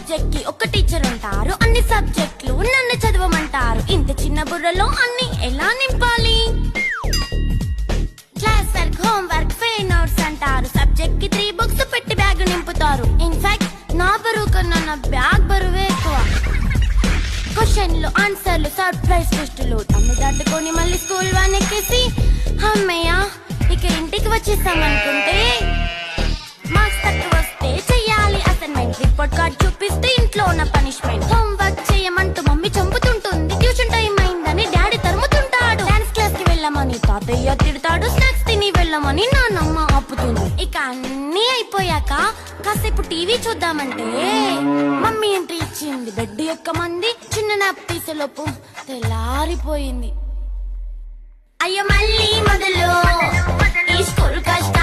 Subject కి ఒక teacher ఉంటారు, అన్ని సబ్జెక్టులు నన్ను చదవమంటారు. ఇంత చిన్న బుర్రలో అన్ని ఎలా నింపాలి? Class work, home work, fair notes అంటారు. సబ్జెక్ట్ కి 3 బుక్స్ పెట్టి బ్యాగ్ నింపుతారు. ఇన్ఫాక్ట్ నా బరువు కన్నా నా బ్యాగ్ బరువే ఎక్కువ. క్వశ్చన్లు, ఆన్సర్లు, సర్ప్రైజ్ టెస్టులు తమ్ము దాటుకొని మళ్ళీ స్కూల్ వాన్ ఎక్కేసి అమ్మయ్య ఇక ఇంటికి వచ్చేసామనుకుంటే మార్క్స్ తక్కువ వస్తే చెయ్యాలి అసైన్మెంట్. రిపోర్ట్ కార్డ్ చూపిస్తే ఇంట్లో ఉన్న పనిష్మెంట్. హోమ్ వర్క్ చేయమంటూ మమ్మీ చంపుతుంటుంది. ట్యూషన్ టైం అయిందని డాడీ తరుముతుంటాడు. డాన్స్ క్లాస్ కి వెళ్ళమని తాతయ్య తిడతాడు. స్నాక్స్ తిని వెళ్ళమని నాన్నమ్మ ఆపుతుంది. ఇక అన్నీ అయిపోయాక కాసేపు టీవీ చూద్దామంటే మమ్మీ ఎంట్రీ ఇచ్చింది. బెడ్ ఎక్కమంది. చిన్న నాప్ తీసేలోపు తెల్లారిపోయింది. అయ్యో మళ్ళీ మొదలు ఈ స్కూల్ కష్టం.